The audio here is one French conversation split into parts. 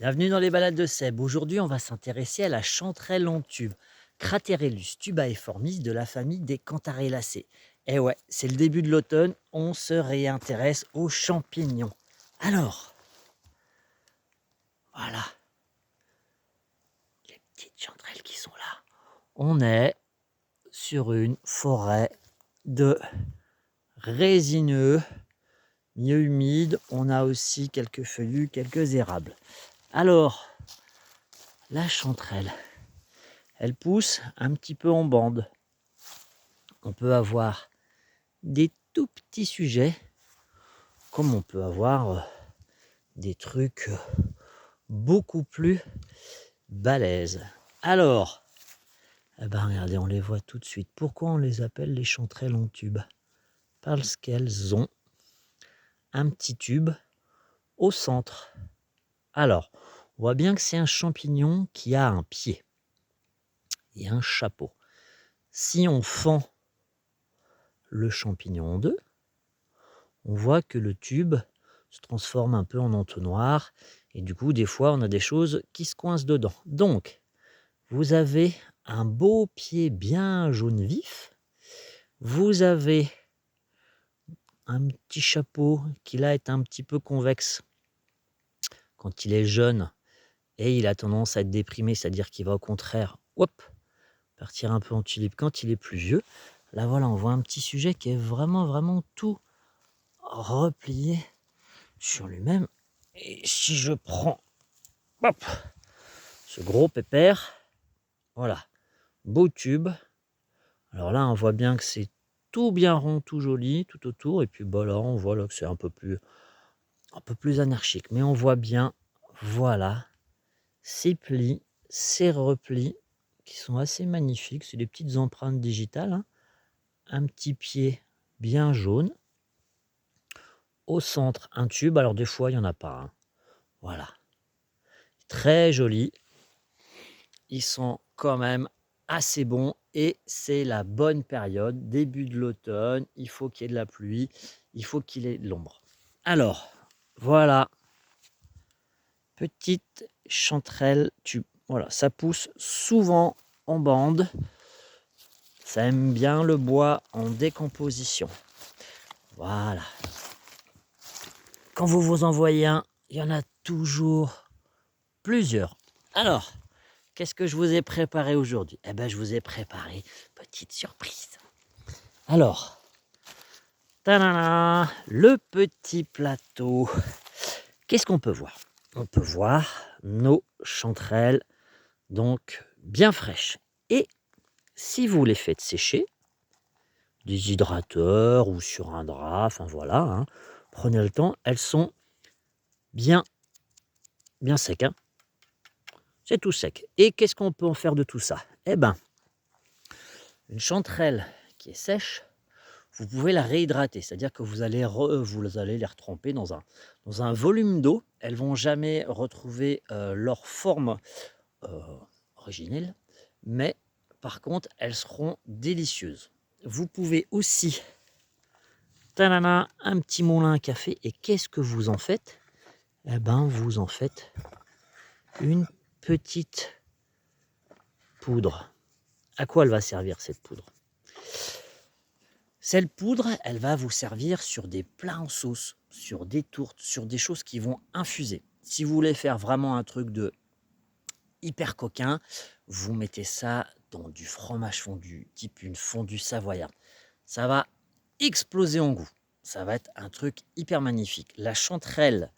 Bienvenue dans les balades de Seb. Aujourd'hui, on va s'intéresser à la chanterelle en tube, Craterellus tubaeformis de la famille des Cantarellacées. Eh ouais, c'est le début de l'automne, on se réintéresse aux champignons. Alors, voilà, les petites chanterelles qui sont là. On est sur une forêt de résineux, milieu humide. On a aussi quelques feuillus, quelques érables. Alors, la chanterelle, elle pousse un petit peu en bande. On peut avoir des tout petits sujets, comme on peut avoir des trucs beaucoup plus balèzes. Alors, eh ben regardez, on les voit tout de suite. Pourquoi on les appelle les chanterelles en tube? Parce qu'elles ont un petit tube au centre. Alors, on voit bien que c'est un champignon qui a un pied et un chapeau. Si on fend le champignon en deux, on voit que le tube se transforme un peu en entonnoir et du coup, des fois, on a des choses qui se coincent dedans. Donc, vous avez un beau pied bien jaune vif, vous avez un petit chapeau qui là est un petit peu convexe quand il est jeune et il a tendance à être déprimé, c'est-à-dire qu'il va au contraire, hop, partir un peu en tulipe quand il est plus vieux. Là, voilà, on voit un petit sujet qui est vraiment tout replié sur lui-même. Et si je prends, hop, ce gros pépère, voilà, beau tube. Alors là, on voit bien que c'est tout bien rond, tout joli, tout autour. Et puis bah là, on voit là que c'est un peu plus anarchique. Mais on voit bien, voilà, ces plis, ces replis qui sont assez magnifiques. C'est des petites empreintes digitales, hein. Un petit pied bien jaune. Au centre, un tube. Alors des fois, il n'y en a pas, hein. Voilà. Très joli. Ils sont quand même assez bons et c'est la bonne période, début de l'automne, il faut qu'il y ait de la pluie, il faut qu'il y ait de l'ombre. Alors, voilà, petite chanterelle tube. Voilà, ça pousse souvent en bande. Ça aime bien le bois en décomposition. Voilà. Quand vous vous en voyez un, il y en a toujours plusieurs. Alors, qu'est-ce que je vous ai préparé aujourd'hui? Eh bien, je vous ai préparé une petite surprise. Alors, tadam, le petit plateau. Qu'est-ce qu'on peut voir? On peut voir nos chanterelles, donc bien fraîches. Et si vous les faites sécher, des hydrateurs ou sur un drap, enfin voilà, hein, prenez le temps, elles sont bien secs, hein. C'est tout sec. Et qu'est-ce qu'on peut en faire de tout ça? Eh ben, une chanterelle qui est sèche, vous pouvez la réhydrater, c'est-à-dire que vous allez les retremper dans un volume d'eau. Elles vont jamais retrouver leur forme euh, originelle, mais par contre, elles seront délicieuses. Vous pouvez aussi, tadana, un petit moulin à café. Et qu'est-ce que vous en faites? Eh ben, vous en faites une petite poudre. À quoi elle va servir cette poudre? Cette poudre, elle va vous servir sur des plats en sauce, sur des tourtes, sur des choses qui vont infuser. Si vous voulez faire vraiment un truc de hyper coquin, vous mettez ça dans du fromage fondu, type une fondue savoyarde. Ça va exploser en goût. Ça va être un truc hyper magnifique. La chanterelle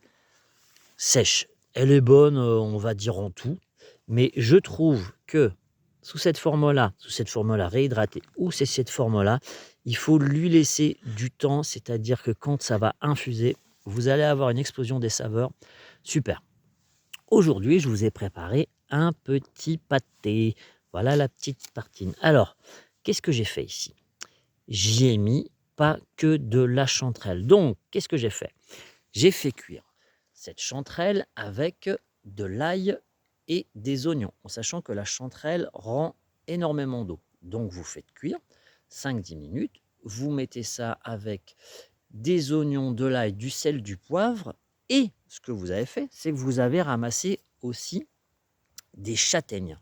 sèche, elle est bonne, on va dire en tout. Mais je trouve que sous cette forme-là réhydratée ou c'est cette forme-là, il faut lui laisser du temps, c'est-à-dire que quand ça va infuser, vous allez avoir une explosion des saveurs. Super. Aujourd'hui, je vous ai préparé un petit pâté. Voilà la petite tartine. Alors, qu'est-ce que j'ai fait ici? J'y ai mis pas que de la chanterelle. Donc, qu'est-ce que j'ai fait? J'ai fait cuire cette chanterelle avec de l'ail et des oignons, en sachant que la chanterelle rend énormément d'eau. Donc vous faites cuire 5-10 minutes, vous mettez ça avec des oignons, de l'ail, du sel, du poivre, et ce que vous avez fait, c'est que vous avez ramassé aussi des châtaignes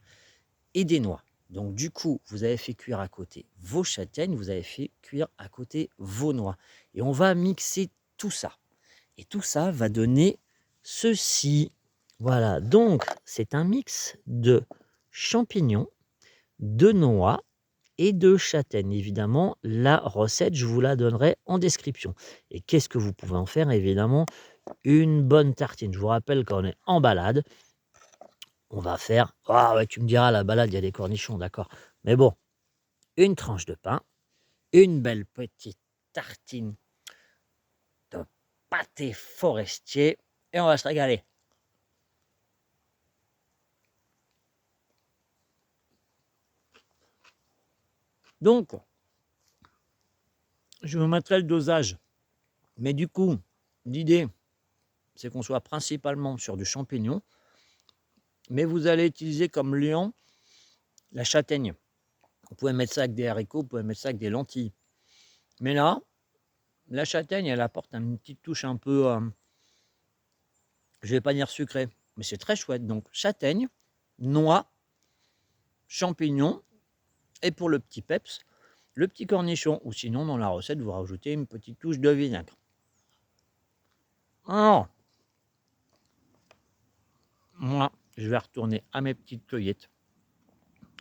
et des noix. Donc du coup, vous avez fait cuire à côté vos châtaignes, vous avez fait cuire à côté vos noix. Et on va mixer tout ça. Et tout ça va donner ceci. Voilà, donc c'est un mix de champignons, de noix et de châtaignes. Évidemment, la recette, je vous la donnerai en description. Et qu'est-ce que vous pouvez en faire? Évidemment, une bonne tartine. Je vous rappelle qu'on est en balade. On va faire... Ah ouais, tu me diras, la balade, il y a des cornichons, d'accord. Mais bon, une tranche de pain, une belle petite tartine de pâté forestier et on va se régaler. Donc, je vous mettrai le dosage. Mais du coup, l'idée, c'est qu'on soit principalement sur du champignon. Mais vous allez utiliser comme liant la châtaigne. Vous pouvez mettre ça avec des haricots, vous pouvez mettre ça avec des lentilles. Mais là, la châtaigne, elle apporte une petite touche un peu, je ne vais pas dire sucrée, mais c'est très chouette. Donc châtaigne, noix, champignons, et pour le petit peps, le petit cornichon. Ou sinon, dans la recette, vous rajoutez une petite touche de vinaigre. Alors, moi, je vais retourner à mes petites cueillettes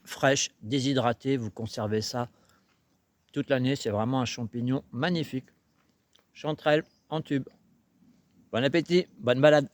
fraîches, déshydratées. Vous conservez ça toute l'année. C'est vraiment un champignon magnifique. Chanterelle en tube. Bon appétit, bonne balade.